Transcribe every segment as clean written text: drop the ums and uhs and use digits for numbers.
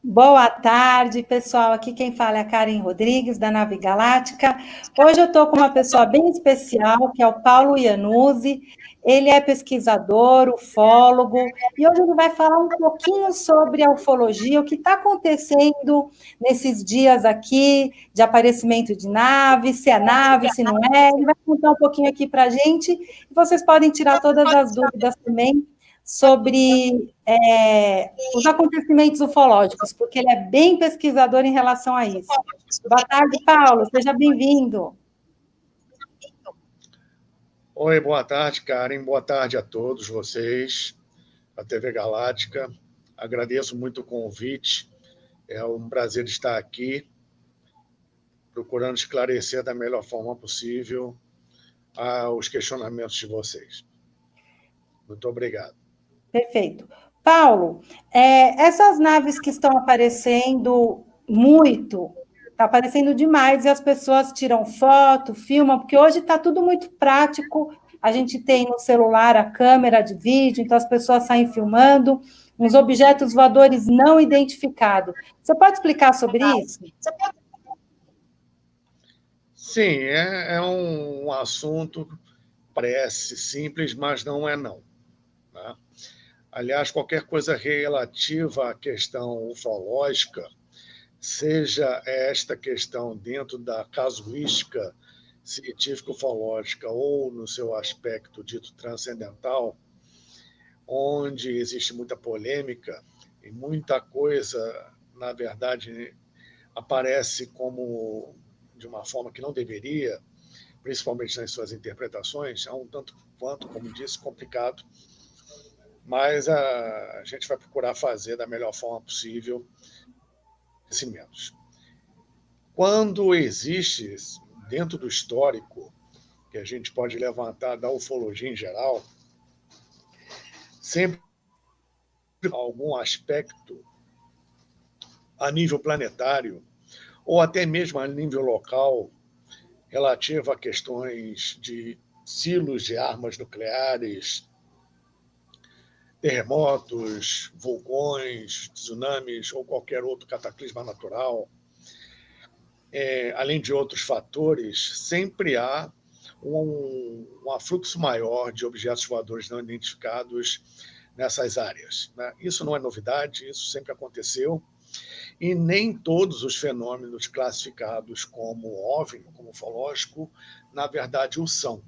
Boa tarde, pessoal. Aqui quem fala é a Karen Rodrigues, da Nave Galáctica. Hoje eu estou com uma pessoa bem especial, que é o Paulo Iannuzzi. Ele é pesquisador, ufólogo, e hoje ele vai falar um pouquinho sobre a ufologia, o que está acontecendo nesses dias aqui de aparecimento de nave, se é nave, se não é. Ele vai contar um pouquinho aqui para a gente, e vocês podem tirar todas as dúvidas também sobre os acontecimentos ufológicos, porque ele é bem pesquisador em relação a isso. Boa tarde, Paulo, seja bem-vindo. Oi, boa tarde, Karen, boa tarde a todos vocês, a TV Galáctica. Agradeço muito o convite, é um prazer estar aqui, procurando esclarecer da melhor forma possível os questionamentos de vocês. Muito obrigado. Perfeito. Paulo, essas naves que estão aparecendo muito, está aparecendo demais, e as pessoas tiram foto, filmam, porque hoje está tudo muito prático, a gente tem no celular a câmera de vídeo, então as pessoas saem filmando, uns objetos voadores não identificados. Você pode explicar sobre isso? Sim, é um assunto que parece simples, mas não é não. Né? Aliás, qualquer coisa relativa à questão ufológica, seja esta questão dentro da casuística científico-ufológica ou no seu aspecto dito transcendental, onde existe muita polêmica e muita coisa, na verdade, aparece como de uma forma que não deveria, principalmente nas suas interpretações, é um tanto quanto, como disse, complicado, mas a gente vai procurar fazer da melhor forma possível conhecimentos. Quando existe, dentro do histórico, que a gente pode levantar da ufologia em geral, sempre algum aspecto a nível planetário, ou até mesmo a nível local, relativo a questões de silos de armas nucleares, terremotos, vulcões, tsunamis ou qualquer outro cataclisma natural, além de outros fatores, sempre há um afluxo maior de objetos voadores não identificados nessas áreas. Né? Isso não é novidade, isso sempre aconteceu, e nem todos os fenômenos classificados como OVNI, como ufológico, na verdade o são.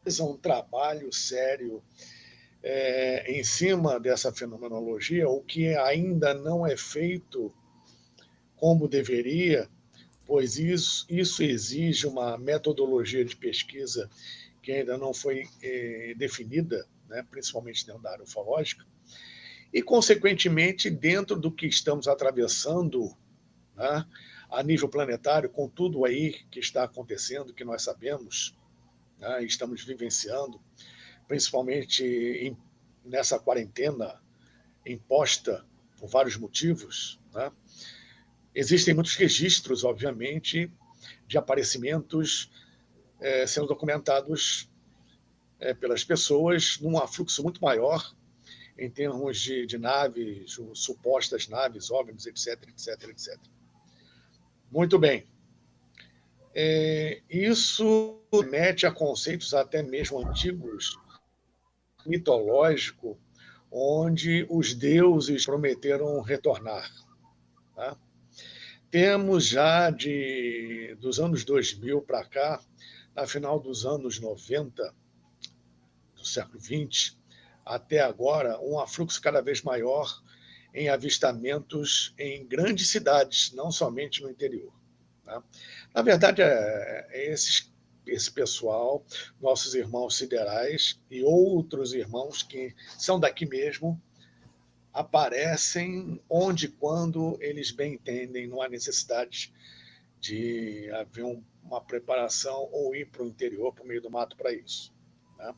É um trabalho sério em cima dessa fenomenologia, o que ainda não é feito como deveria, pois isso exige uma metodologia de pesquisa que ainda não foi definida, né, principalmente dentro da área ufológica, e, consequentemente, dentro do que estamos atravessando, né, a nível planetário, com tudo aí que está acontecendo, que nós sabemos, né, estamos vivenciando, principalmente nessa quarentena imposta por vários motivos, né, existem muitos registros, obviamente, de aparecimentos sendo documentados pelas pessoas num afluxo muito maior em termos de naves, supostas naves, OVNIs, etc, etc, etc. Muito bem. Isso remete a conceitos até mesmo antigos, mitológico, onde os deuses prometeram retornar. Tá? Temos já dos anos 2000 para cá, na final dos anos 90 do século XX, até agora, um afluxo cada vez maior em avistamentos em grandes cidades, não somente no interior. Tá? Na verdade, esse pessoal, nossos irmãos siderais e outros irmãos que são daqui mesmo, aparecem onde e quando eles bem entendem, não há necessidade de haver uma preparação ou ir para o interior, para o meio do mato para isso. Né?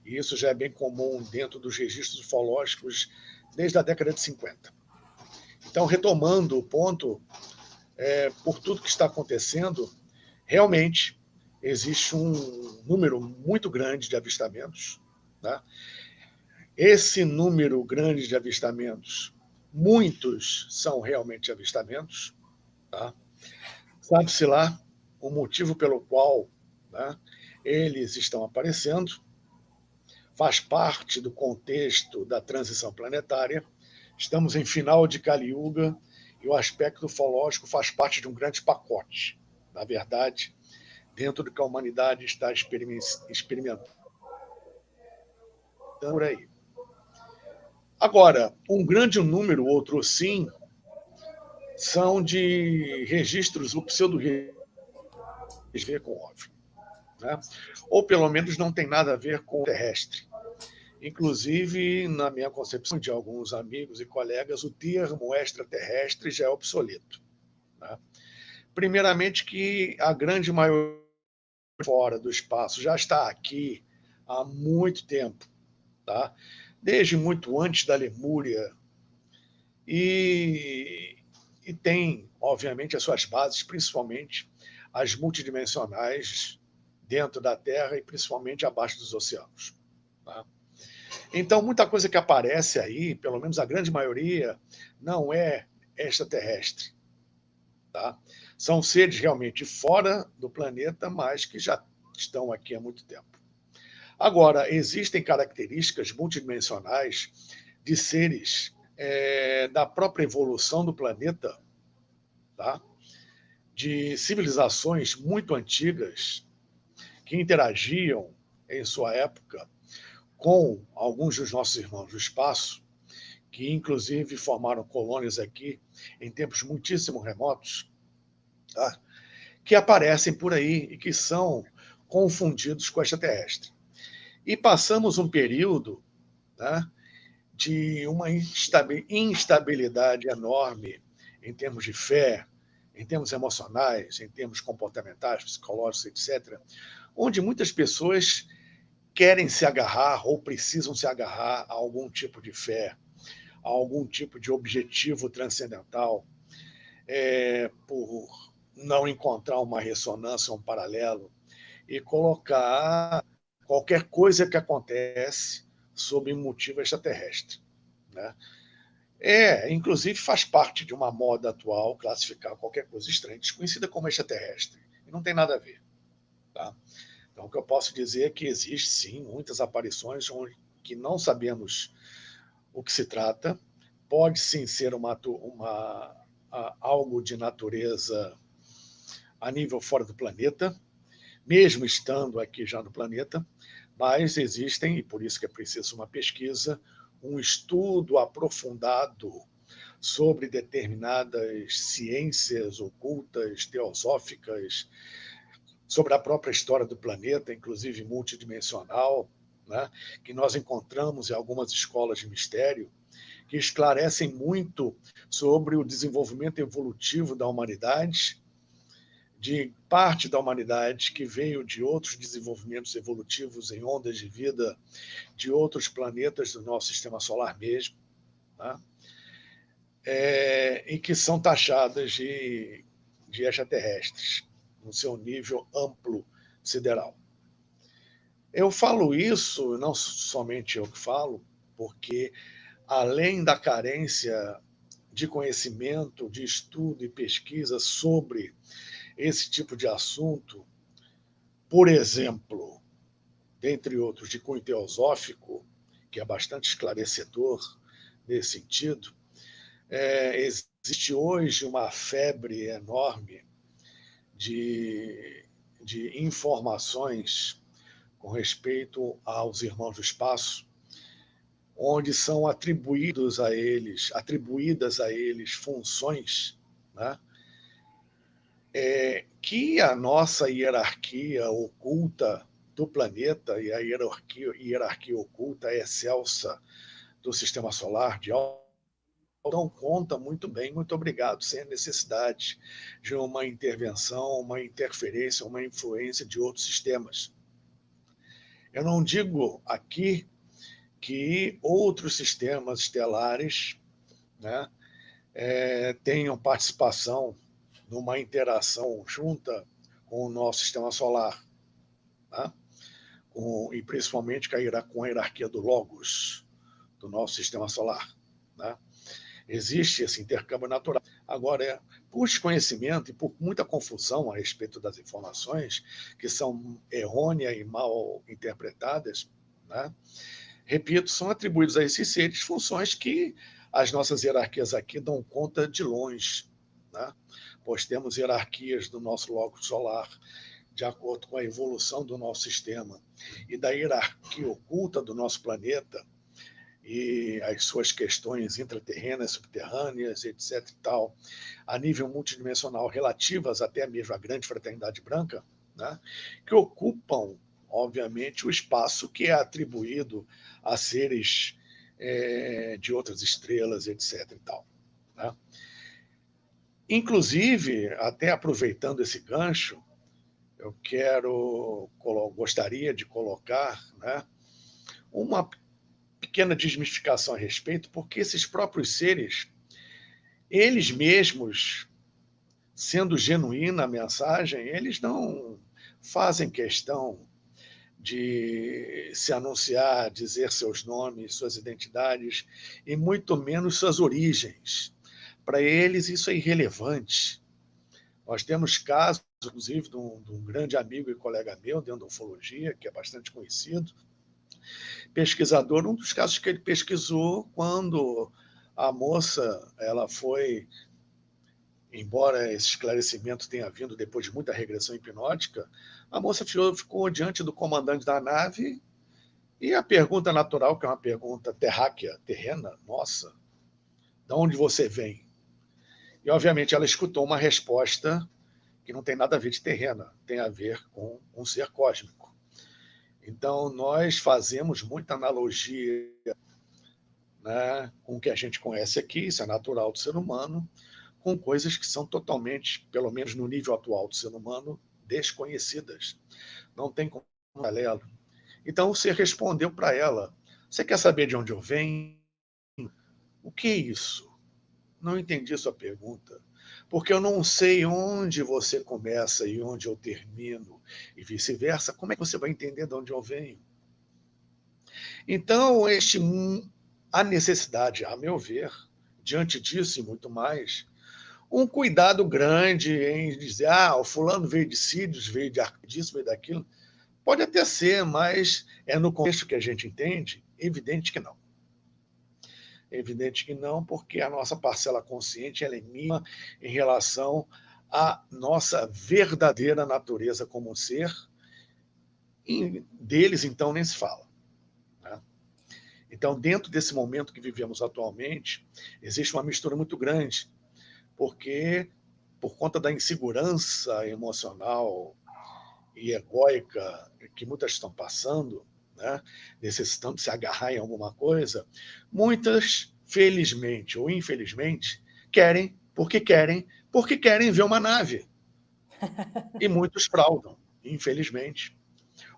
E isso já é bem comum dentro dos registros ufológicos desde a década de 50. Então, retomando o ponto, por tudo que está acontecendo, realmente existe um número muito grande de avistamentos. Né? Esse número grande de avistamentos muitos são realmente avistamentos, tá? Sabe-se lá o motivo pelo qual, né, eles estão aparecendo, faz parte do contexto da transição planetária. Estamos em final de Kali Yuga e o aspecto ufológico faz parte de um grande pacote. Na verdade, dentro do que a humanidade está experimentando por aí. Agora, um grande número, outro sim, são de registros, o pseudo-registro com OVNI, né? Ou pelo menos não tem nada a ver com o terrestre. Inclusive, na minha concepção de alguns amigos e colegas, o termo extraterrestre já é obsoleto, né? Primeiramente que a grande maioria fora do espaço já está aqui há muito tempo, tá? Desde muito antes da Lemúria, e, e tem, obviamente, as suas bases, principalmente as multidimensionais dentro da Terra e principalmente abaixo dos oceanos, tá? Então, muita coisa que aparece aí, pelo menos a grande maioria, não é extraterrestre, tá? São seres realmente fora do planeta, mas que já estão aqui há muito tempo. Agora, existem características multidimensionais de seres da própria evolução do planeta, tá? De civilizações muito antigas que interagiam em sua época com alguns dos nossos irmãos do espaço, que inclusive formaram colônias aqui em tempos muitíssimo remotos, tá? Que aparecem por aí e que são confundidos com extraterrestre. E passamos um período, tá, de uma instabilidade enorme em termos de fé, em termos emocionais, em termos comportamentais, psicológicos, etc., onde muitas pessoas querem se agarrar ou precisam se agarrar a algum tipo de fé, a algum tipo de objetivo transcendental, por não encontrar uma ressonância, um paralelo, e colocar qualquer coisa que acontece sob um motivo extraterrestre, né? Inclusive faz parte de uma moda atual classificar qualquer coisa estranha, desconhecida como extraterrestre. E não tem nada a ver, tá? Então, o que eu posso dizer é que existe, sim, muitas aparições onde que não sabemos o que se trata. Pode, sim, ser algo de natureza a nível fora do planeta, mesmo estando aqui já no planeta, mas existem, e por isso que é preciso uma pesquisa, um estudo aprofundado sobre determinadas ciências ocultas, teosóficas, sobre a própria história do planeta, inclusive multidimensional, né, que nós encontramos em algumas escolas de mistério, que esclarecem muito sobre o desenvolvimento evolutivo da humanidade, de parte da humanidade que veio de outros desenvolvimentos evolutivos em ondas de vida de outros planetas do nosso sistema solar mesmo, tá? E que são taxadas de extraterrestres, no seu nível amplo sideral. Eu falo isso, não somente eu que falo, porque além da carência de conhecimento, de estudo e pesquisa sobre esse tipo de assunto, por exemplo, dentre outros, de cunho teosófico, que é bastante esclarecedor nesse sentido, existe hoje uma febre enorme de informações com respeito aos irmãos do espaço, onde são atribuídas a eles funções, né, que a nossa hierarquia oculta do planeta e a hierarquia oculta excelsa do sistema solar de dão conta muito bem, muito obrigado, sem a necessidade de uma intervenção, uma interferência, uma influência de outros sistemas. Eu não digo aqui que outros sistemas estelares, né, tenham participação numa interação junta com o nosso sistema solar, né, e principalmente com a hierarquia do Logos, do nosso sistema solar, né? Existe esse intercâmbio natural. Agora, por desconhecimento e por muita confusão a respeito das informações, que são errôneas e mal interpretadas, né? Repito, são atribuídos a esses seres funções que as nossas hierarquias aqui dão conta de longe, né? Pois temos hierarquias do nosso lóculo solar, de acordo com a evolução do nosso sistema, e da hierarquia oculta do nosso planeta, e as suas questões intraterrenas, subterrâneas, etc. e tal, a nível multidimensional, relativas até mesmo à grande fraternidade branca, né? Que ocupam, obviamente, o espaço que é atribuído a seres de outras estrelas, etc. e tal, né? Inclusive, até aproveitando esse gancho, eu gostaria de colocar, né, uma pequena desmistificação a respeito, porque esses próprios seres, eles mesmos, sendo genuína a mensagem, eles não fazem questão de se anunciar, dizer seus nomes, suas identidades, e muito menos suas origens. Para eles, isso é irrelevante. Nós temos casos, inclusive, de um grande amigo e colega meu, dentro da ufologia, que é bastante conhecido, pesquisador, um dos casos que ele pesquisou quando a moça, ela foi, embora esse esclarecimento tenha vindo depois de muita regressão hipnótica, a moça ficou diante do comandante da nave e a pergunta natural, que é uma pergunta terráquea, terrena, nossa, de onde você vem? E, obviamente, ela escutou uma resposta que não tem nada a ver de terrena, tem a ver com um ser cósmico. Então, nós fazemos muita analogia, né, com o que a gente conhece aqui, isso é natural do ser humano, com coisas que são totalmente, pelo menos no nível atual do ser humano, desconhecidas. Não tem paralelo. Então, o ser respondeu para ela: você quer saber de onde eu venho? O que é isso? Não entendi sua pergunta. Porque eu não sei onde você começa e onde eu termino, e vice-versa. Como é que você vai entender de onde eu venho? Então, a necessidade, a meu ver, diante disso e muito mais, um cuidado grande em dizer, o fulano veio de Sírios, veio disso, veio daquilo. Pode até ser, mas é no contexto que a gente entende, evidente que não. Evidente que não, porque a nossa parcela consciente ela é mínima em relação à nossa verdadeira natureza como ser, e deles, então, nem se fala. Né? Então, dentro desse momento que vivemos atualmente, existe uma mistura muito grande, porque, por conta da insegurança emocional e egóica que muitas estão passando, né, necessitando se agarrar em alguma coisa, muitas, felizmente ou infelizmente, porque querem ver uma nave. E muitos fraudam, infelizmente.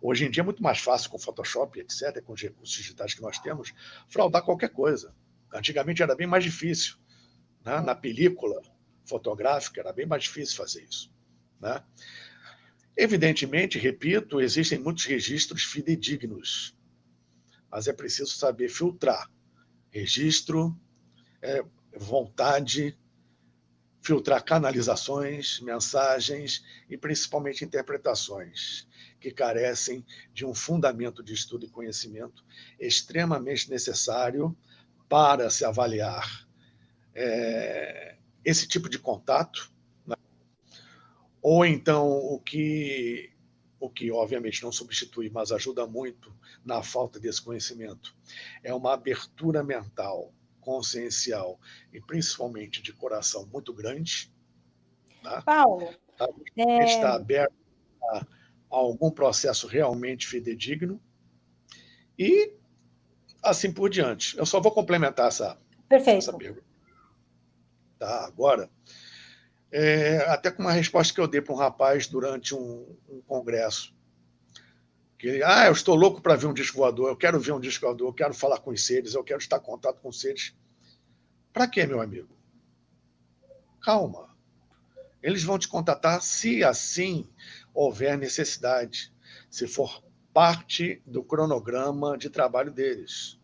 Hoje em dia é muito mais fácil com Photoshop, etc., com os recursos digitais que nós temos, fraudar qualquer coisa. Antigamente era bem mais difícil. Né? Na película fotográfica era bem mais difícil fazer isso. Né? Evidentemente, repito, existem muitos registros fidedignos, mas é preciso saber filtrar. Registro, vontade, filtrar canalizações, mensagens e principalmente interpretações que carecem de um fundamento de estudo e conhecimento extremamente necessário para se avaliar esse tipo de contato, né? Ou então o que obviamente não substitui, mas ajuda muito na falta desse conhecimento, é uma abertura mental, consciencial e principalmente de coração muito grande. Tá? Paulo, Está aberto a algum processo realmente fidedigno e assim por diante. Eu só vou complementar essa pergunta. Tá? Agora, até com uma resposta que eu dei para um rapaz durante um congresso. Que ele, eu estou louco para ver um disco voador, eu quero ver um disco voador, eu quero falar com os seres, eu quero estar em contato com os seres. Para quê, meu amigo? Calma. Eles vão te contatar se assim houver necessidade, se for parte do cronograma de trabalho deles.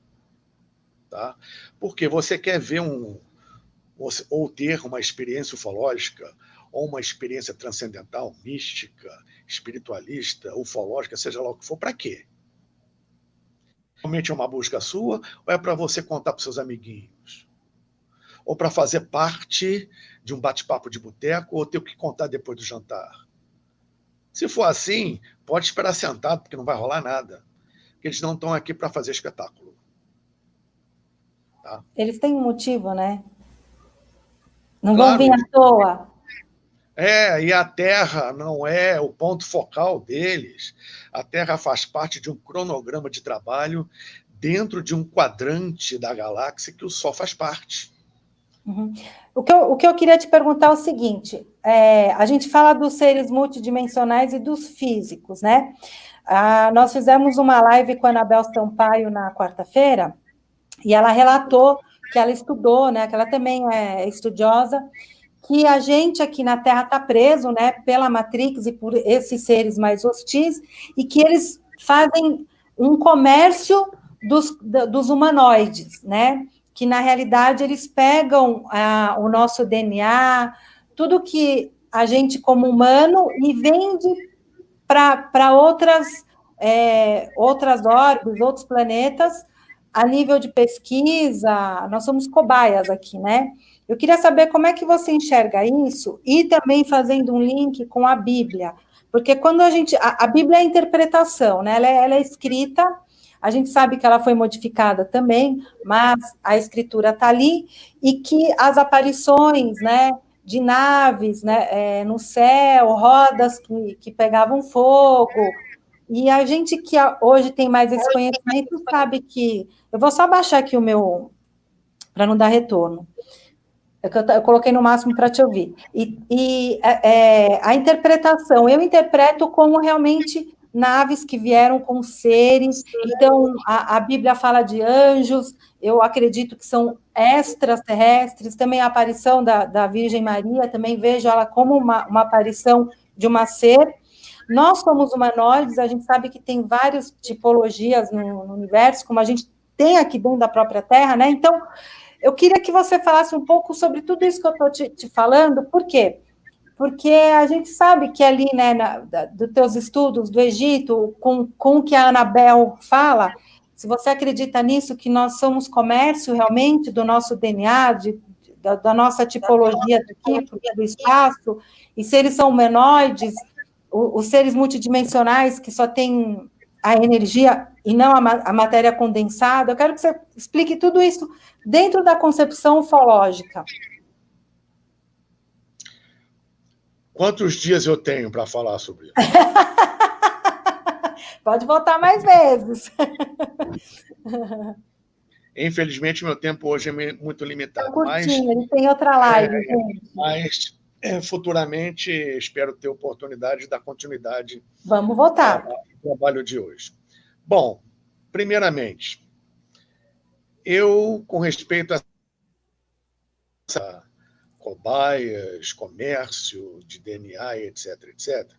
Tá? Porque você quer ver ou ter uma experiência ufológica, ou uma experiência transcendental, mística, espiritualista, ufológica, seja lá o que for, para quê? Realmente é uma busca sua, ou é para você contar para os seus amiguinhos? Ou para fazer parte de um bate-papo de boteco, ou ter o que contar depois do jantar? Se for assim, pode esperar sentado, porque não vai rolar nada. Porque eles não estão aqui para fazer espetáculo. Tá? Eles têm um motivo, né? Não vão Claro, vir à toa. e a Terra não é o ponto focal deles. A Terra faz parte de um cronograma de trabalho dentro de um quadrante da galáxia que o Sol faz parte. Uhum. O que eu queria te perguntar é o seguinte: a gente fala dos seres multidimensionais e dos físicos, né? Nós fizemos uma live com a Anabel Sampaio na quarta-feira, e ela relatou que ela estudou, né? Que ela também é estudiosa, que a gente aqui na Terra está preso, né? Pela Matrix e por esses seres mais hostis, e que eles fazem um comércio dos humanoides, né? Que na realidade eles pegam o nosso DNA, tudo que a gente como humano e vende para outras órbitas, outros planetas, a nível de pesquisa. Nós somos cobaias aqui, né? Eu queria saber como é que você enxerga isso e também fazendo um link com a Bíblia, porque quando a Bíblia é a interpretação, né? Ela é escrita, a gente sabe que ela foi modificada também, mas a escritura está ali, e que as aparições, né, de naves, né, no céu, rodas que pegavam fogo, e a gente que hoje tem mais esse conhecimento sabe que... Eu vou só baixar aqui o meu, para não dar retorno. Eu coloquei no máximo para te ouvir. A interpretação, eu interpreto como realmente naves que vieram com seres. Então, a Bíblia fala de anjos, eu acredito que são extraterrestres, também a aparição da Virgem Maria, também vejo ela como uma aparição de uma ser. Nós somos humanoides, a gente sabe que tem várias tipologias no universo, como a gente tem aqui dentro da própria Terra, né? Então, eu queria que você falasse um pouco sobre tudo isso que eu estou te falando, por quê? Porque a gente sabe que ali, né, dos teus estudos do Egito, com o que a Anabel fala, se você acredita nisso, que nós somos comércio realmente do nosso DNA, da nossa tipologia daqui, do espaço, e se eles são humanoides, os seres multidimensionais que só têm a energia e não a matéria condensada, eu quero que você explique tudo isso dentro da concepção ufológica. Quantos dias eu tenho para falar sobre isso? Pode voltar mais vezes. Infelizmente, meu tempo hoje é muito limitado. Curtinho, ele tem outra live, gente. Mas futuramente espero ter oportunidade de dar continuidade Vamos voltar. ao trabalho de hoje. Bom, primeiramente, eu, com respeito a essa cobaias, comércio de DNA, etc., etc.,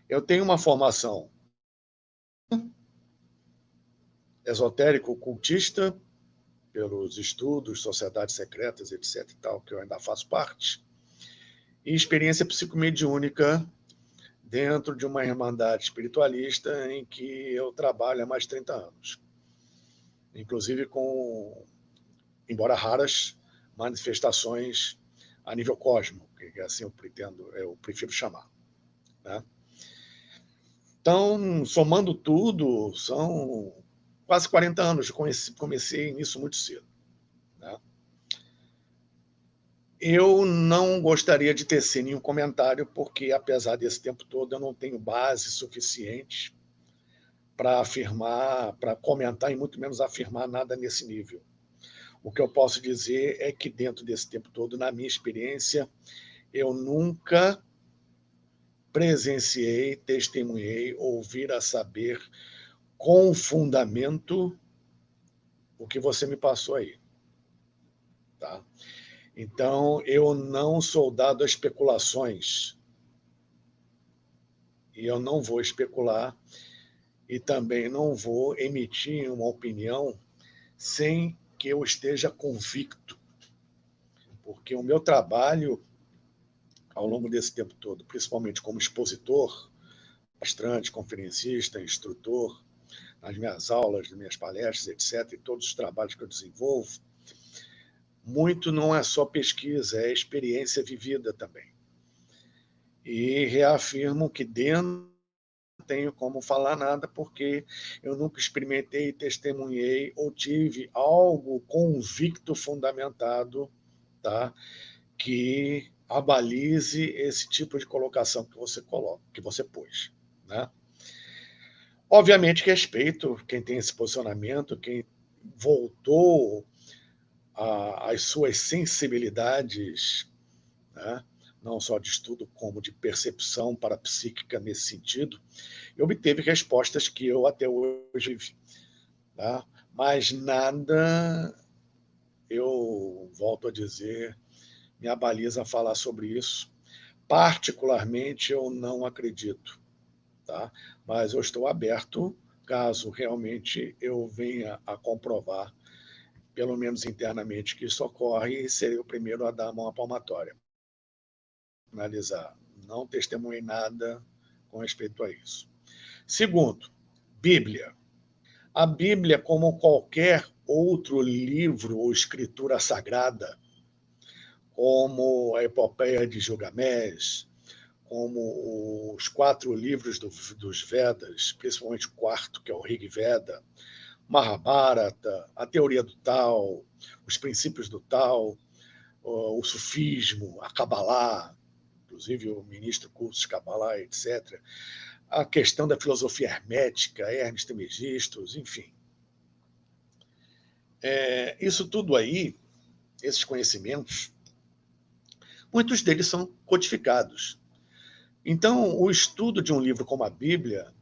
eu tenho uma formação esotérico-ocultista, pelos estudos, sociedades secretas, etc., e tal, que eu ainda faço parte, e experiência psicomediúnica dentro de uma irmandade espiritualista em que eu trabalho há mais de 30 anos. Inclusive com, embora raras, manifestações a nível cósmico, que assim eu prefiro chamar. Né? Então, somando tudo, são quase 40 anos. Comecei nisso muito cedo. Né? Eu não gostaria de tecer nenhum comentário, porque, apesar desse tempo todo, eu não tenho base suficiente para afirmar, para comentar e muito menos afirmar nada nesse nível. O que eu posso dizer é que, dentro desse tempo todo, na minha experiência, eu nunca presenciei, testemunhei, ouvir a saber com fundamento o que você me passou aí. Tá? Então, eu não sou dado a especulações. E eu não vou especular e também não vou emitir uma opinião sem que eu esteja convicto. porque o meu trabalho, ao longo desse tempo todo, principalmente como expositor, palestrante, conferencista, instrutor, nas minhas aulas, nas minhas palestras, etc., e todos os trabalhos que eu desenvolvo, muito não é só pesquisa, é experiência vivida também. E reafirmo que dentro não tenho como falar nada, porque eu nunca experimentei, testemunhei ou tive algo convicto, fundamentado, tá? Que abalize esse tipo de colocação que você coloca, que você pôs, né? Obviamente respeito quem tem esse posicionamento, quem voltou às suas sensibilidades, né? Não só de estudo, como de percepção parapsíquica nesse sentido, e obteve respostas que eu até hoje vi. Tá? Mas nada, eu volto a dizer, me abaliza a falar sobre isso. Particularmente, eu não acredito. Tá? Mas eu estou aberto, caso realmente eu venha a comprovar, pelo menos internamente, que isso ocorre, e serei o primeiro a dar a mão à palmatória. Analisar. Não testemunhei nada com respeito a isso. Segundo, Bíblia. A Bíblia, como qualquer outro livro ou escritura sagrada, como a Epopeia de Gilgamesh, como os 4 livros dos Vedas, principalmente o quarto, que é o Rig Veda, Mahabharata, a teoria do Tao, os princípios do Tao, o sufismo, a Kabbalah, inclusive o ministro curso de Kabbalah, etc., a questão da filosofia hermética, Hermes Trismegisto, enfim. Isso tudo aí, esses conhecimentos, muitos deles são codificados. Então, o estudo de um livro como a Bíblia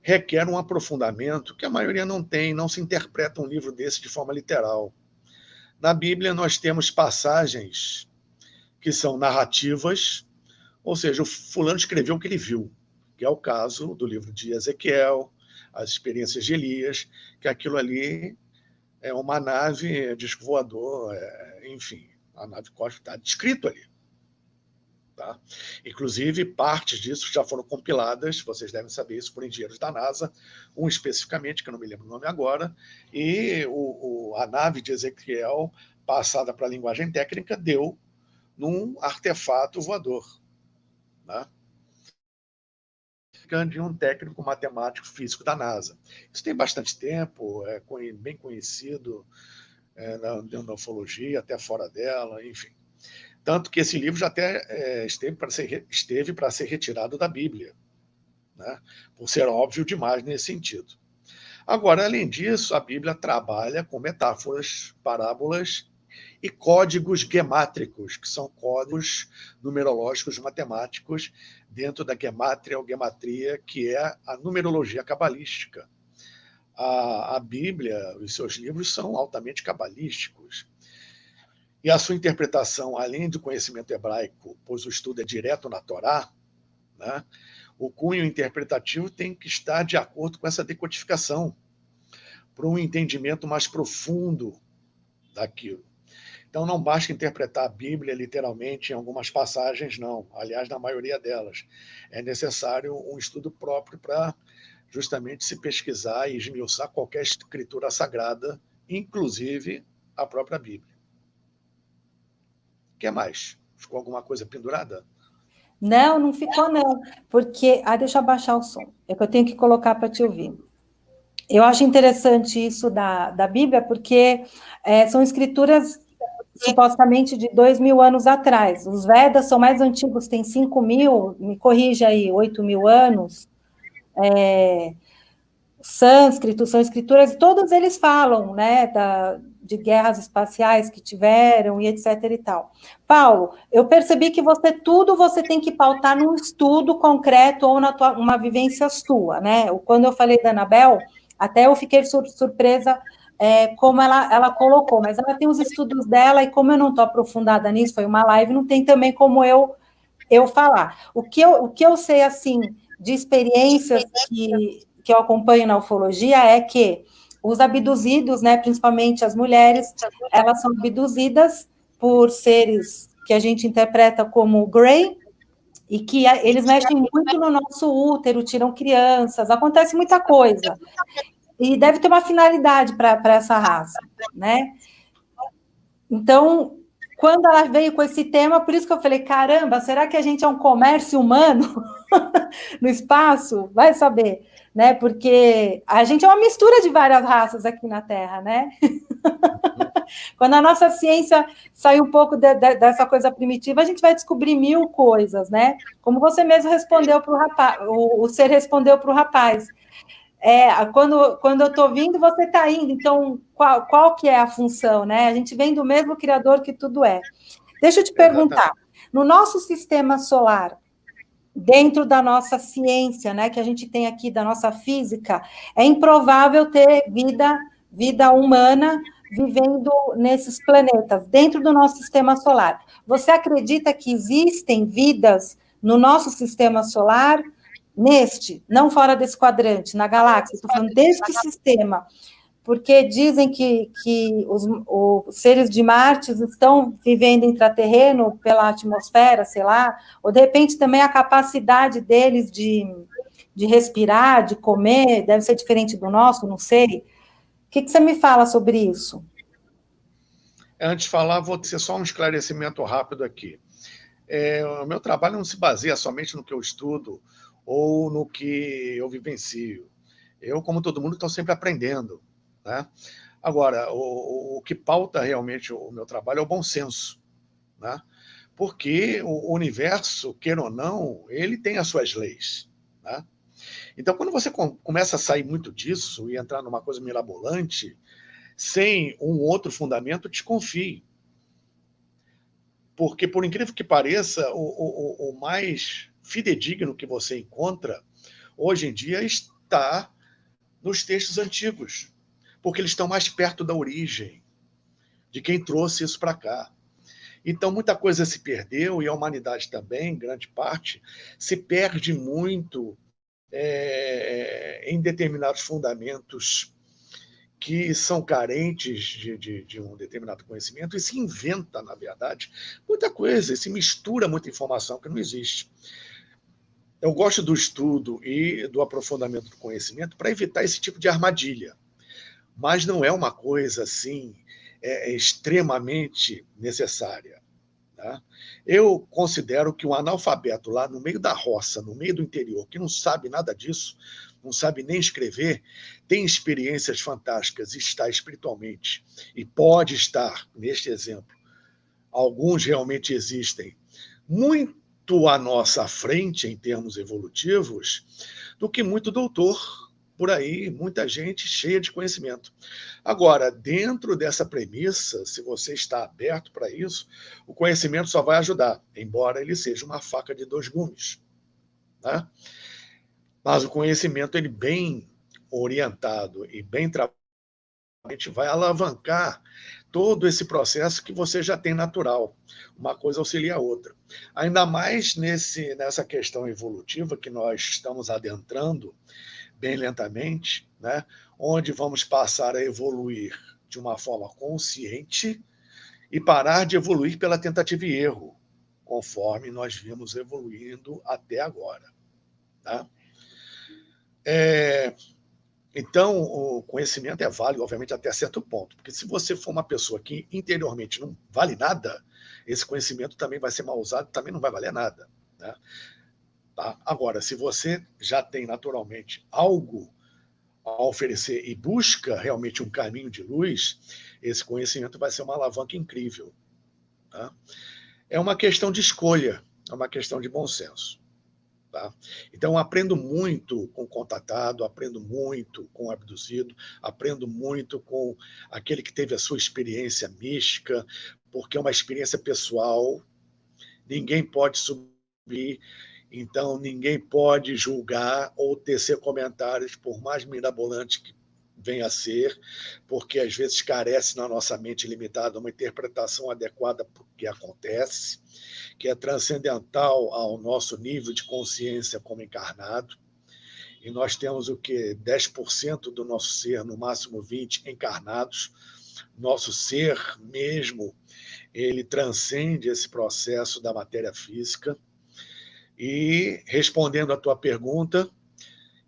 requer um aprofundamento que a maioria não tem, não se interpreta um livro desse de forma literal. Na Bíblia, nós temos passagens que são narrativas, ou seja, o fulano escreveu o que ele viu, que é o caso do livro de Ezequiel, as experiências de Elias, que aquilo ali é uma nave, disco voador, enfim, a nave cósmica está descrito ali. Tá? Inclusive, partes disso já foram compiladas, vocês devem saber isso, por engenheiros da NASA, um especificamente, que eu não me lembro o nome agora, e a nave de Ezequiel, passada para a linguagem técnica, deu num artefato voador. Né? De um técnico matemático físico da NASA. Isso tem bastante tempo, é bem conhecido dentro da ufologia, até fora dela, enfim. Tanto que esse livro já até esteve para ser retirado da Bíblia, né? Por ser óbvio demais nesse sentido. Agora, além disso, a Bíblia trabalha com metáforas, parábolas e códigos gemátricos, que são códigos numerológicos matemáticos dentro da gemátria ou gematria, que é a numerologia cabalística. A Bíblia, os seus livros são altamente cabalísticos. E a sua interpretação, além do conhecimento hebraico, pois o estudo é direto na Torá, né, o cunho interpretativo tem que estar de acordo com essa decodificação, para um entendimento mais profundo daquilo. Então, não basta interpretar a Bíblia literalmente em algumas passagens, não. Aliás, na maioria delas. É necessário um estudo próprio para justamente se pesquisar e esmiuçar qualquer escritura sagrada, inclusive a própria Bíblia. O que mais? Ficou alguma coisa pendurada? Não, não ficou, não. Porque. Deixa eu abaixar o som. É que eu tenho que colocar para te ouvir. Eu acho interessante isso da Bíblia, porque são escrituras supostamente de 2.000 anos atrás. Os Vedas são mais antigos, têm 5.000, me corrija aí, 8.000 anos. Sânscrito, são escrituras, todos eles falam, né, de guerras espaciais que tiveram e etc e tal. Paulo, eu percebi que você tem que pautar num estudo concreto ou uma vivência sua, né? Quando eu falei da Anabel, até eu fiquei surpresa como ela colocou, mas ela tem os estudos dela e como eu não estou aprofundada nisso, foi uma live, não tem também como eu falar. O que eu sei, assim, de experiências que eu acompanho na ufologia é que os abduzidos, né, principalmente as mulheres, elas são abduzidas por seres que a gente interpreta como Grey, e que eles mexem muito no nosso útero, tiram crianças, acontece muita coisa. E deve ter uma finalidade para essa raça, né? Então, quando ela veio com esse tema, por isso que eu falei, caramba, será que a gente é um comércio humano no espaço? Vai saber, né? Porque a gente é uma mistura de várias raças aqui na Terra, né? Quando a nossa ciência sair um pouco dessa coisa primitiva, a gente vai descobrir mil coisas, né? Como você mesmo respondeu para o rapaz, o ser respondeu para o rapaz. Quando eu estou vindo, você está indo. Então, qual que é a função, né? A gente vem do mesmo Criador que tudo é. Deixa eu te perguntar, no nosso sistema solar, dentro da nossa ciência, né, que a gente tem aqui, da nossa física, é improvável ter vida humana vivendo nesses planetas, dentro do nosso sistema solar. Você acredita que existem vidas no nosso sistema solar, não fora desse quadrante, na galáxia, estou falando deste sistema, porque dizem que os seres de Marte estão vivendo intraterreno pela atmosfera, sei lá, ou de repente também a capacidade deles de respirar, de comer, deve ser diferente do nosso, não sei. O que você me fala sobre isso? Antes de falar, vou ter só um esclarecimento rápido aqui. O meu trabalho não se baseia somente no que eu estudo ou no que eu vivencio. Eu, como todo mundo, estou sempre aprendendo, né? Agora, o que pauta realmente o meu trabalho é o bom senso, né? Porque o universo, queira ou não, ele tem as suas leis, né? Então, quando você começa a sair muito disso e entrar numa coisa mirabolante, sem um outro fundamento, desconfie. Porque, por incrível que pareça, o mais fidedigno que você encontra, hoje em dia, está nos textos antigos, porque eles estão mais perto da origem, de quem trouxe isso para cá. Então, muita coisa se perdeu, e a humanidade também, em grande parte, se perde muito em determinados fundamentos que são carentes de um determinado conhecimento e se inventa, na verdade, muita coisa, e se mistura muita informação que não existe. Eu gosto do estudo e do aprofundamento do conhecimento para evitar esse tipo de armadilha, mas não é uma coisa assim extremamente necessária. Tá? Eu considero que um analfabeto lá no meio da roça, no meio do interior, que não sabe nada disso, não sabe nem escrever, tem experiências fantásticas, está espiritualmente, e pode estar, neste exemplo, alguns realmente existem, muito à nossa frente em termos evolutivos, do que muito doutor por aí, muita gente cheia de conhecimento. Agora, dentro dessa premissa, se você está aberto para isso, o conhecimento só vai ajudar, embora ele seja uma faca de dois gumes, né? Mas o conhecimento, ele bem orientado e bem trabalhado, vai alavancar todo esse processo que você já tem natural. Uma coisa auxilia a outra. Ainda mais nessa questão evolutiva que nós estamos adentrando bem lentamente, né? Onde vamos passar a evoluir de uma forma consciente e parar de evoluir pela tentativa e erro, conforme nós vimos evoluindo até agora. Tá? Então, o conhecimento é válido, obviamente, até certo ponto, porque se você for uma pessoa que interiormente não vale nada, esse conhecimento também vai ser mal usado, também não vai valer nada. Né? Tá? Agora, se você já tem naturalmente algo a oferecer e busca realmente um caminho de luz, esse conhecimento vai ser uma alavanca incrível. Tá? É uma questão de escolha, é uma questão de bom senso. Tá? Então, aprendo muito com o contatado, aprendo muito com o abduzido, aprendo muito com aquele que teve a sua experiência mística, porque é uma experiência pessoal, ninguém pode subir, então ninguém pode julgar ou tecer comentários, por mais mirabolante que venha a ser, porque às vezes carece na nossa mente limitada uma interpretação adequada para o que acontece, que é transcendental ao nosso nível de consciência como encarnado. E nós temos o quê? 10% do nosso ser, no máximo 20%, encarnados. nosso ser mesmo, ele transcende esse processo da matéria física. E, respondendo à tua pergunta,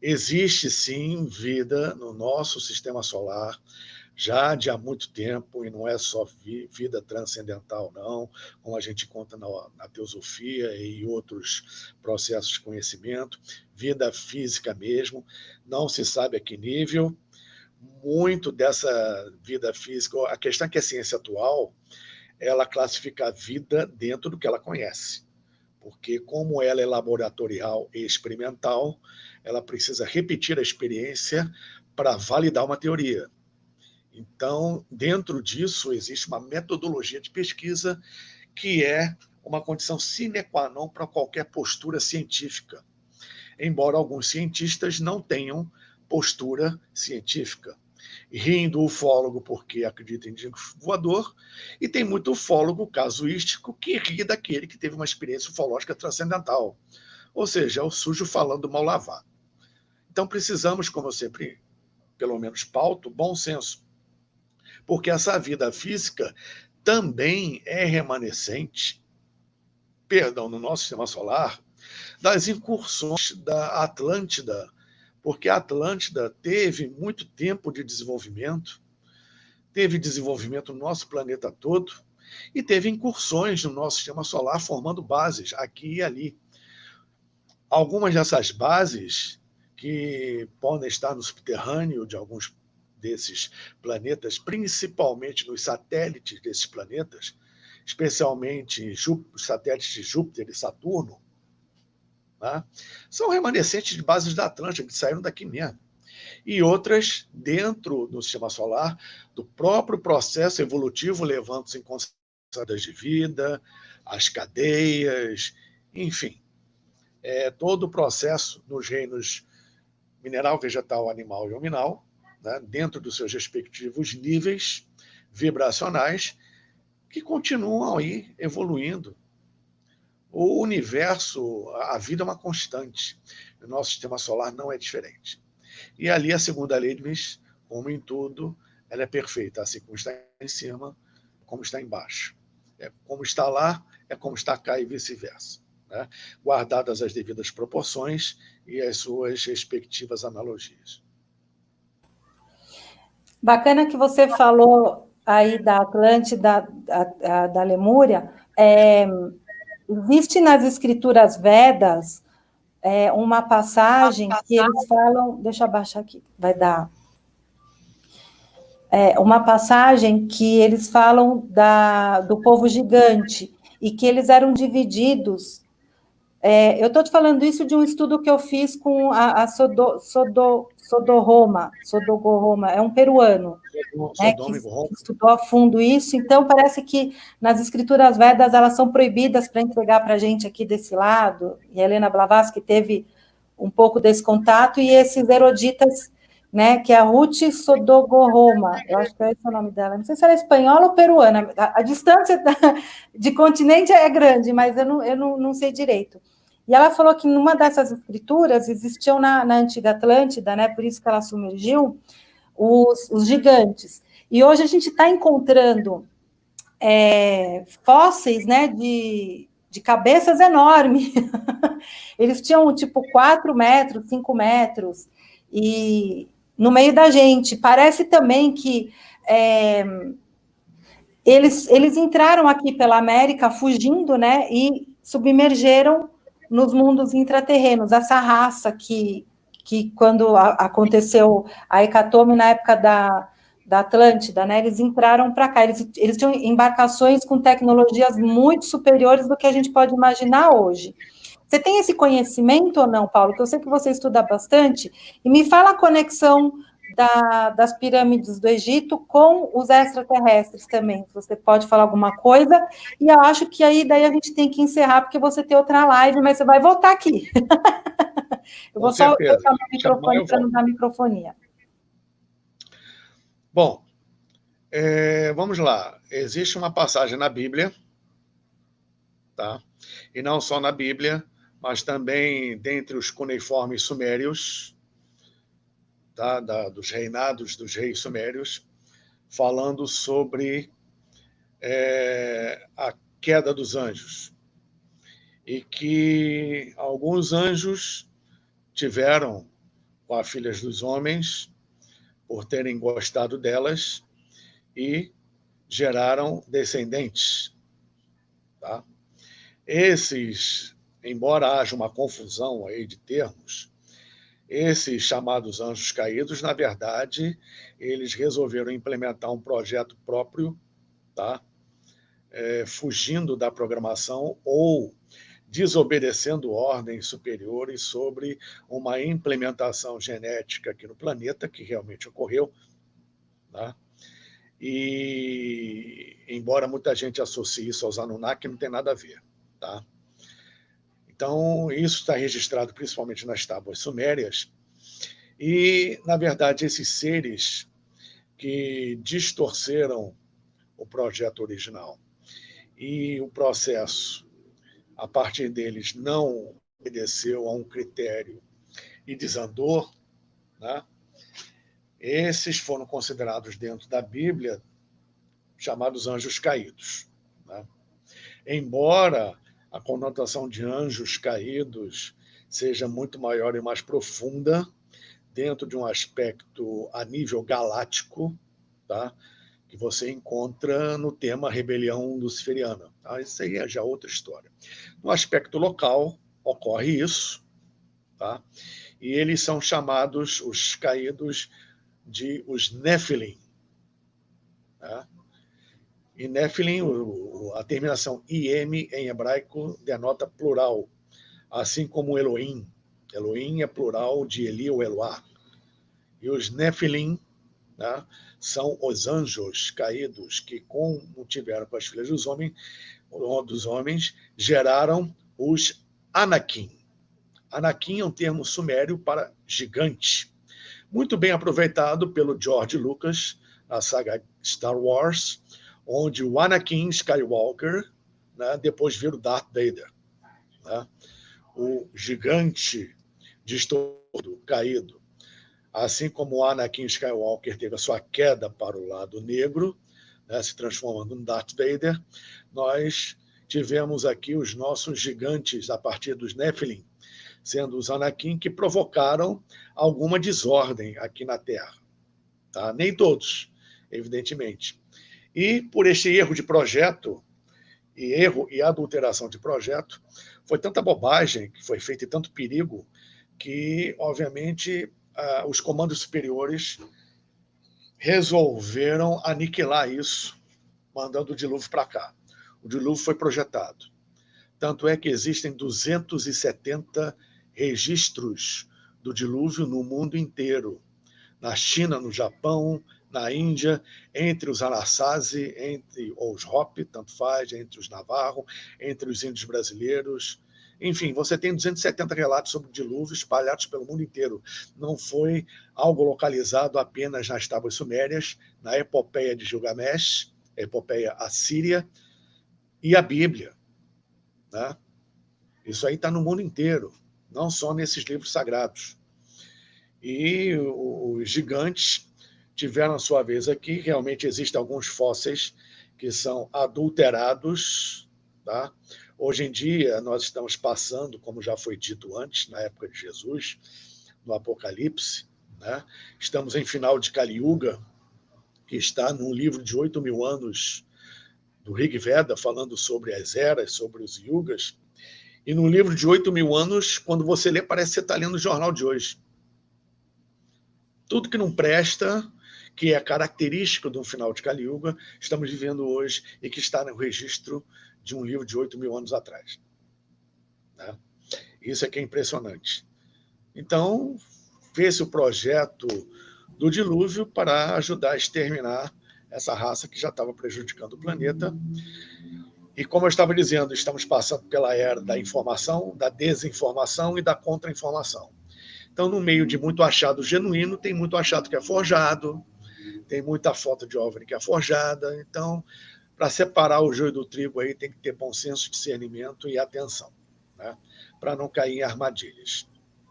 existe sim vida no nosso sistema solar, já de há muito tempo, e não é só vida transcendental, não, como a gente conta na teosofia e outros processos de conhecimento, vida física mesmo, não se sabe a que nível. Muito dessa vida física, a questão é que a ciência atual, ela classifica a vida dentro do que ela conhece, porque como ela é laboratorial e experimental, ela precisa repetir a experiência para validar uma teoria. Então, dentro disso, existe uma metodologia de pesquisa que é uma condição sine qua non para qualquer postura científica, embora alguns cientistas não tenham postura científica. Riem do ufólogo porque acredita em disco voador, e tem muito ufólogo casuístico que ri daquele que teve uma experiência ufológica transcendental. Ou seja, é o sujo falando mal lavado. Então precisamos, como eu sempre, pelo menos pauto, bom senso. Porque essa vida física também é remanescente, no nosso sistema solar, das incursões da Atlântida, porque a Atlântida teve muito tempo de desenvolvimento, teve desenvolvimento no nosso planeta todo, e teve incursões no nosso sistema solar formando bases aqui e ali. Algumas dessas bases, que podem estar no subterrâneo de alguns desses planetas, principalmente nos satélites desses planetas, especialmente os satélites de Júpiter e Saturno, né? São remanescentes de bases da Atlântida, que saíram daqui mesmo. E outras dentro do sistema solar, do próprio processo evolutivo, levando-se em consideração de vida, as cadeias, enfim, todo o processo nos reinos mineral, vegetal, animal e hominal, né, dentro dos seus respectivos níveis vibracionais, que continuam aí evoluindo. O universo, a vida é uma constante. O nosso sistema solar não é diferente. E ali a segunda lei diz, como em tudo, ela é perfeita, assim como está em cima, como está embaixo. Como está lá, é como está cá e vice-versa, né? Guardadas as devidas proporções e as suas respectivas analogias. Bacana que você falou aí da Atlântida, da Lemúria. Existe nas escrituras Vedas uma passagem que eles falam, deixa eu abaixar aqui, vai dar. Uma passagem que eles falam do povo gigante, e que eles eram divididos. Eu estou te falando isso de um estudo que eu fiz com a Sodoroma, é um peruano, né, que estudou a fundo isso. Então, parece que nas escrituras Vedas elas são proibidas para entregar para a gente aqui desse lado, e a Helena Blavatsky teve um pouco desse contato, e esses eruditas, né, que é a Ruth Sodoroma, eu acho que é esse o nome dela, não sei se ela é espanhola ou peruana, a distância de continente é grande, mas eu não sei direito. E ela falou que numa dessas escrituras existiam na antiga Atlântida, né, por isso que ela submergiu, os gigantes. E hoje a gente está encontrando fósseis, né, de cabeças enormes. Eles tinham, tipo, 4 metros, 5 metros, e no meio da gente. Parece também que eles entraram aqui pela América fugindo, né, e submergeram nos mundos intraterrenos. Essa raça que quando aconteceu a hecatombe na época da Atlântida, né, eles entraram para cá, eles tinham embarcações com tecnologias muito superiores do que a gente pode imaginar hoje. Você tem esse conhecimento ou não, Paulo? Que eu sei que você estuda bastante, e me fala a conexão das pirâmides do Egito com os extraterrestres também, se você pode falar alguma coisa, e eu acho que daí a gente tem que encerrar, porque você tem outra live, mas você vai voltar aqui. Eu vou só botar o microfone para não dar microfonia. Bom, vamos lá. Existe uma passagem na Bíblia, tá? E não só na Bíblia, mas também dentre os cuneiformes sumérios, tá? Dos reinados dos reis sumérios, falando sobre a queda dos anjos, e que alguns anjos tiveram com as filhas dos homens por terem gostado delas e geraram descendentes. Tá? Esses, embora haja uma confusão aí de termos, esses chamados anjos caídos, na verdade, eles resolveram implementar um projeto próprio, tá? Fugindo da programação ou desobedecendo ordens superiores sobre uma implementação genética aqui no planeta, que realmente ocorreu, tá? E, embora muita gente associe isso aos Anunnaki, não tem nada a ver. Tá? Então, isso está registrado principalmente nas tábuas sumérias, e, na verdade, esses seres que distorceram o projeto original e o processo, a partir deles, não obedeceu a um critério e desandou, né? Esses foram considerados dentro da Bíblia chamados anjos caídos. Né? Embora a conotação de anjos caídos seja muito maior e mais profunda, dentro de um aspecto a nível galáctico, tá? Que você encontra no tema rebelião luciferiana. Tá? Isso aí é já outra história. No aspecto local, ocorre isso, tá? E eles são chamados, os caídos, de os Nephilim. Tá? E Nephilim, a terminação im em hebraico denota plural, assim como Elohim. Elohim é plural de Eli ou Eloá. E os Nephilim, né, são os anjos caídos que, como tiveram com as filhas dos homens, geraram os Anakim. Anakim é um termo sumério para gigante, muito bem aproveitado pelo George Lucas na saga Star Wars, onde o Anakin Skywalker, né, depois vira o Darth Vader. Né? O gigante distorcido, caído, assim como o Anakin Skywalker teve a sua queda para o lado negro, né, se transformando no Darth Vader, nós tivemos aqui os nossos gigantes a partir dos Nephilim, sendo os Anakin que provocaram alguma desordem aqui na Terra. Tá? Nem todos, evidentemente. E por este erro de projeto, erro e adulteração de projeto, foi tanta bobagem que foi feita e tanto perigo que, obviamente, os comandos superiores resolveram aniquilar isso, mandando o dilúvio para cá. O dilúvio foi projetado. Tanto é que existem 270 registros do dilúvio no mundo inteiro. Na China, no Japão, na Índia, entre os Anasazi, entre os Hopi, tanto faz, entre os Navarro, entre os índios brasileiros. Enfim, você tem 270 relatos sobre o dilúvio espalhados pelo mundo inteiro. Não foi algo localizado apenas nas tábuas sumérias, na epopeia de Gilgamesh, a epopeia assíria e a Bíblia. Né? Isso aí está no mundo inteiro, não só nesses livros sagrados. E os gigantes tiveram a sua vez aqui. Realmente existem alguns fósseis que são adulterados. Tá? Hoje em dia, nós estamos passando, como já foi dito antes, na época de Jesus, no Apocalipse, né? Estamos em final de Kali Yuga, que está num livro de 8.000 anos do Rig Veda, falando sobre as eras, sobre os yugas. E num livro de 8.000 anos, quando você lê, parece que você está lendo o jornal de hoje. Tudo que não presta, que é característico de um final de Kali Yuga, estamos vivendo hoje e que está no registro de um livro de 8.000 anos atrás. Né? Isso é que é impressionante. Então, fez-se o projeto do dilúvio para ajudar a exterminar essa raça que já estava prejudicando o planeta. E, como eu estava dizendo, estamos passando pela era da informação, da desinformação e da contra-informação. Então, no meio de muito achado genuíno, tem muito achado que é forjado, tem muita foto de OVNI que é forjada. Então, para separar o joio do trigo aí, tem que ter bom senso, discernimento e atenção, né? Para não cair em armadilhas.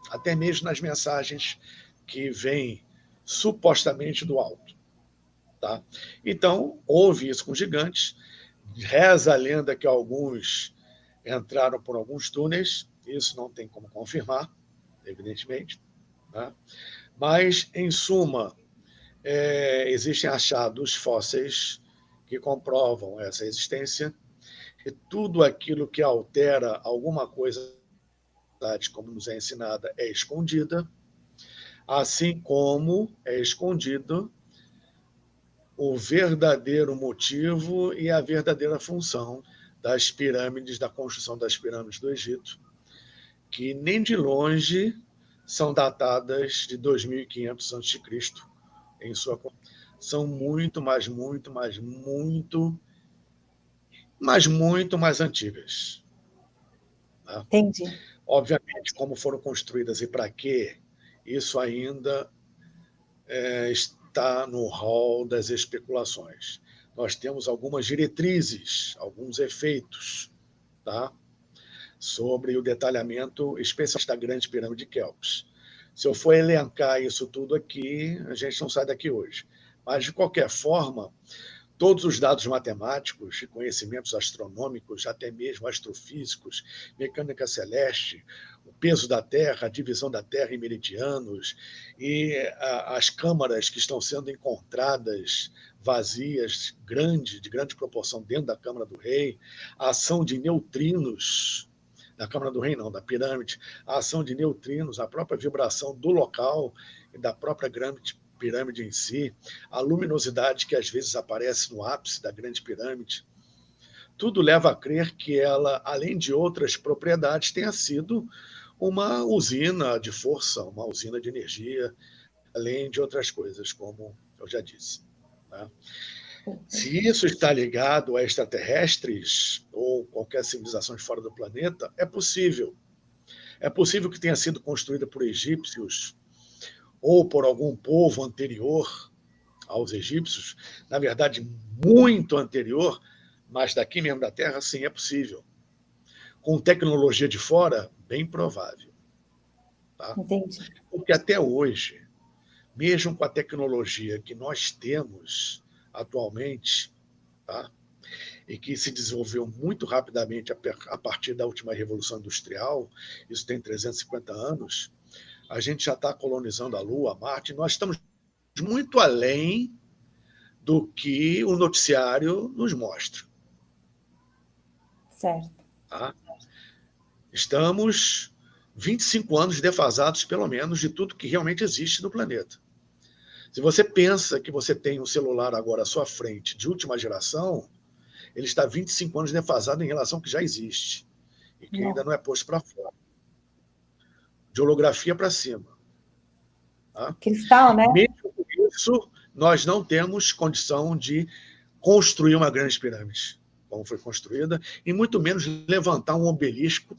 Até mesmo nas mensagens que vêm supostamente do alto. Tá? Então, houve isso com gigantes. Reza a lenda que alguns entraram por alguns túneis, isso não tem como confirmar, evidentemente. Tá? Mas, em suma, existem achados fósseis que comprovam essa existência, e tudo aquilo que altera alguma coisa, como nos é ensinada, é escondida, assim como é escondido o verdadeiro motivo e a verdadeira função das pirâmides, da construção das pirâmides do Egito, que nem de longe são datadas de 2500 a.C. em sua são muito mais antigas. Tá? Entendi. Obviamente, como foram construídas e para quê, isso ainda está no rol das especulações. Nós temos algumas diretrizes, alguns efeitos, tá? Sobre o detalhamento especialmente da Grande Pirâmide de Quéops. Se eu for elencar isso tudo aqui, a gente não sai daqui hoje. Mas, de qualquer forma, todos os dados matemáticos e conhecimentos astronômicos, até mesmo astrofísicos, mecânica celeste, o peso da Terra, a divisão da Terra em meridianos e as câmaras que estão sendo encontradas vazias, de grande proporção dentro da Câmara do Rei, a ação de neutrinos, da Câmara do Rei não, da pirâmide, a ação de neutrinos, a própria vibração do local e da própria pirâmide em si, a luminosidade que às vezes aparece no ápice da Grande Pirâmide, tudo leva a crer que ela, além de outras propriedades, tenha sido uma usina de força, uma usina de energia, além de outras coisas, como eu já disse. Tá? Se isso está ligado a extraterrestres ou qualquer civilização de fora do planeta, é possível. É possível que tenha sido construída por egípcios ou por algum povo anterior aos egípcios, na verdade, muito anterior, mas daqui mesmo da Terra, sim, é possível. Com tecnologia de fora, bem provável. Tá? Entendi. Porque até hoje, mesmo com a tecnologia que nós temos atualmente, tá? E que se desenvolveu muito rapidamente a partir da última Revolução Industrial, isso tem 350 anos, a gente já está colonizando a Lua, Marte, nós estamos muito além do que o noticiário nos mostra. Certo. Tá? Estamos 25 anos defasados, pelo menos, de tudo que realmente existe no planeta. Se você pensa que você tem um celular agora à sua frente, de última geração, ele está 25 anos defasado em relação ao que já existe e que ainda não é posto para fora. De holografia para cima. Tá? Cristal, né? Mesmo com isso, nós não temos condição de construir uma grande pirâmide, como foi construída, e muito menos levantar um obelisco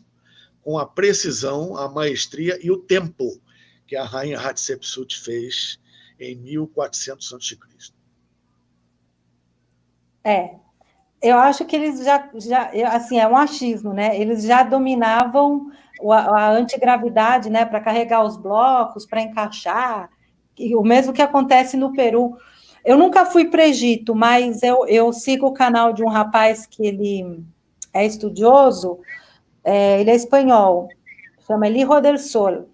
com a precisão, a maestria e o tempo que a rainha Hatshepsut fez em 1400 a.C. Eu acho que eles já, assim, é um achismo, né? Eles já dominavam a antigravidade, né? Para carregar os blocos, para encaixar, e o mesmo que acontece no Peru. Eu nunca fui para o Egito, mas eu sigo o canal de um rapaz que ele é estudioso, ele é espanhol, chama Elijo del Sol.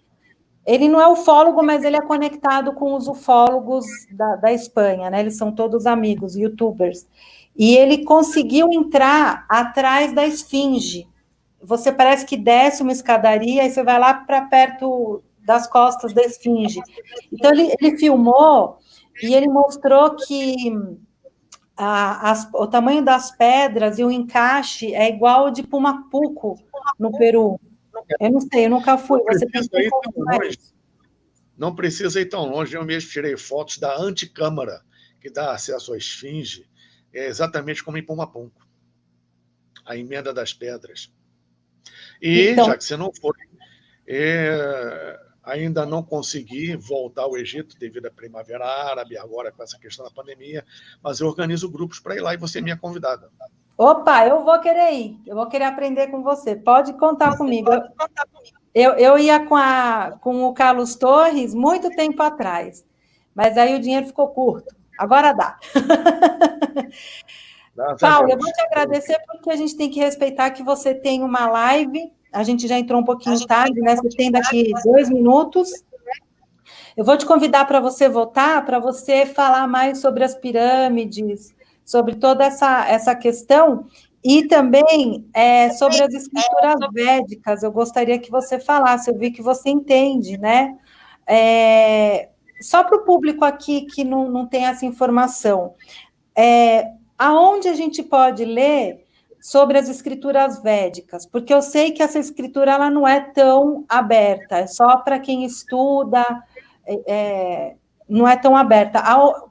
Ele não é ufólogo, mas ele é conectado com os ufólogos da Espanha, né? Eles são todos amigos, youtubers. E ele conseguiu entrar atrás da esfinge. Você parece que desce uma escadaria e você vai lá para perto das costas da esfinge. Então, ele filmou e ele mostrou que o tamanho das pedras e o encaixe é igual ao de Pumapuco, no Peru. Eu não sei, eu nunca fui. Você tem que confirmar isso. Não precisa ir tão longe. Eu mesmo tirei fotos da anticâmara que dá acesso à esfinge, exatamente como em Pumapunco, a emenda das pedras. E, então, já que você não foi, ainda não consegui voltar ao Egito devido à Primavera Árabe, agora com essa questão da pandemia, mas eu organizo grupos para ir lá e você é minha convidada. Opa, eu vou querer ir, eu vou querer aprender com você, pode contar comigo. Eu ia com o Carlos Torres muito tempo atrás, mas aí o dinheiro ficou curto. Agora dá. Graças a Paulo, eu Deus. vou te agradecer porque a gente tem que respeitar que você tem uma live. A gente já entrou um pouquinho tarde, né? Você tem daqui 2 minutos. Eu vou te convidar para você voltar, para você falar mais sobre as pirâmides, sobre toda essa questão, e também sobre as escrituras védicas. Eu gostaria que você falasse, eu vi que você entende, né? Só para o público aqui que não tem essa informação, aonde a gente pode ler sobre as escrituras védicas? Porque eu sei que essa escritura ela não é tão aberta, é só para quem estuda, não é tão aberta.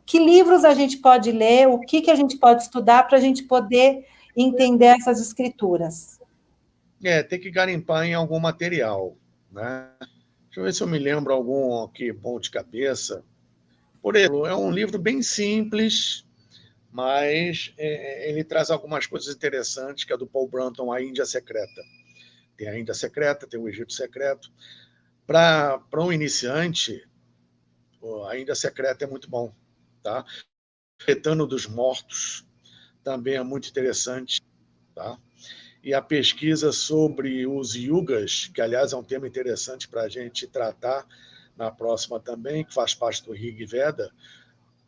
Que livros a gente pode ler, o que a gente pode estudar para a gente poder entender essas escrituras? Tem que garimpar em algum material, né? Deixa eu ver se eu me lembro algum aqui bom de cabeça. Por exemplo, é um livro bem simples, mas ele traz algumas coisas interessantes, que é do Paul Brunton, A Índia Secreta. Tem a Índia Secreta, tem o Egito Secreto. Para um iniciante, a Índia Secreta é muito bom. Tá? Retano dos Mortos também é muito interessante. Tá? E a pesquisa sobre os yugas, que, aliás, é um tema interessante para a gente tratar na próxima também, que faz parte do Rig Veda.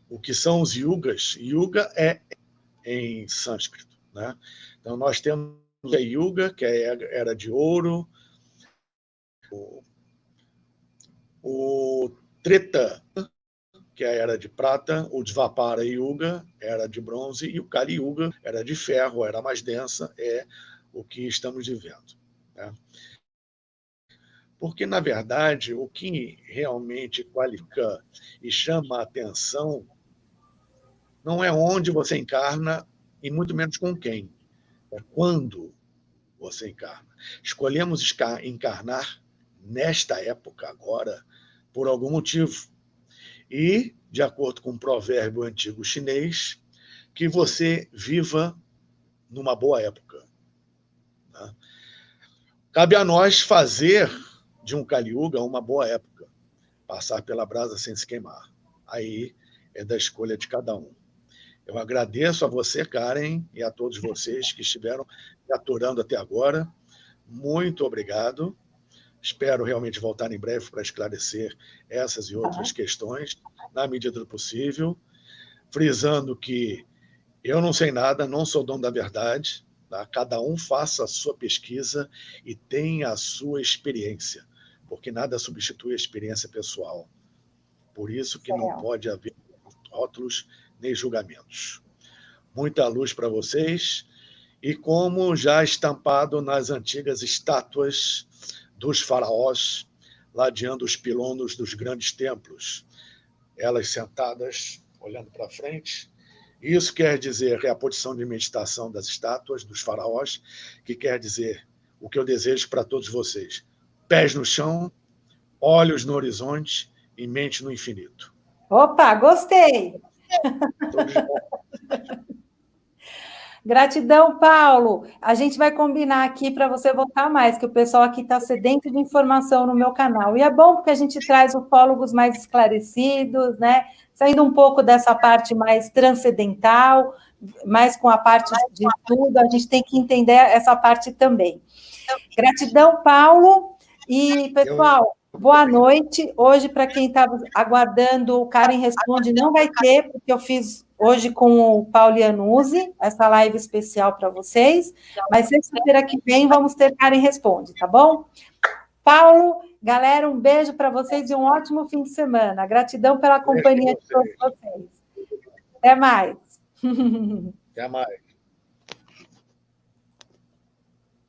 O que são os yugas? Yuga é em sânscrito, né? Então, nós temos a Yuga, que é a Era de Ouro, o Treta, que é a Era de Prata, o Dvapara Yuga, Era de Bronze, e o Kali Yuga, Era de Ferro, Era mais densa, é o que estamos vivendo, né? Porque, na verdade, o que realmente qualifica e chama a atenção não é onde você encarna, e muito menos com quem, é quando você encarna. Escolhemos encarnar nesta época agora por algum motivo. E, de acordo com um provérbio antigo chinês, que você viva numa boa época, né? Cabe a nós fazer de um Kali Yuga uma boa época, passar pela brasa sem se queimar. Aí é da escolha de cada um. Eu agradeço a você, Karen, e a todos vocês que estiveram me aturando até agora. Muito obrigado. Espero realmente voltar em breve para esclarecer essas e outras questões, na medida do possível, frisando que eu não sei nada, não sou dono da verdade, tá? Cada um faça a sua pesquisa e tenha a sua experiência, porque nada substitui a experiência pessoal. Por isso que não pode haver rótulos nem julgamentos. Muita luz para vocês, e como já estampado nas antigas estátuas dos faraós, ladeando os pilonos dos grandes templos, elas sentadas, olhando para frente. Isso quer dizer a posição de meditação das estátuas dos faraós, que quer dizer o que eu desejo para todos vocês: pés no chão, olhos no horizonte e mente no infinito. Opa, gostei! Tudo de bom. Gratidão, Paulo. A gente vai combinar aqui para você voltar mais, que o pessoal aqui está sedento de informação no meu canal. E é bom porque a gente traz ufólogos mais esclarecidos, né? Saindo um pouco dessa parte mais transcendental, mais com a parte de tudo, a gente tem que entender essa parte também. Gratidão, Paulo. E, pessoal, boa noite. Hoje, para quem estava aguardando, o Karen Responde não vai ter, porque eu fiz hoje com o Paulo Iannuzzi, essa live especial para vocês, mas sexta-feira que vem vamos ter Karen Responde, tá bom? Paulo, galera, um beijo para vocês e um ótimo fim de semana. Gratidão pela companhia de todos vocês. Até mais. Até mais.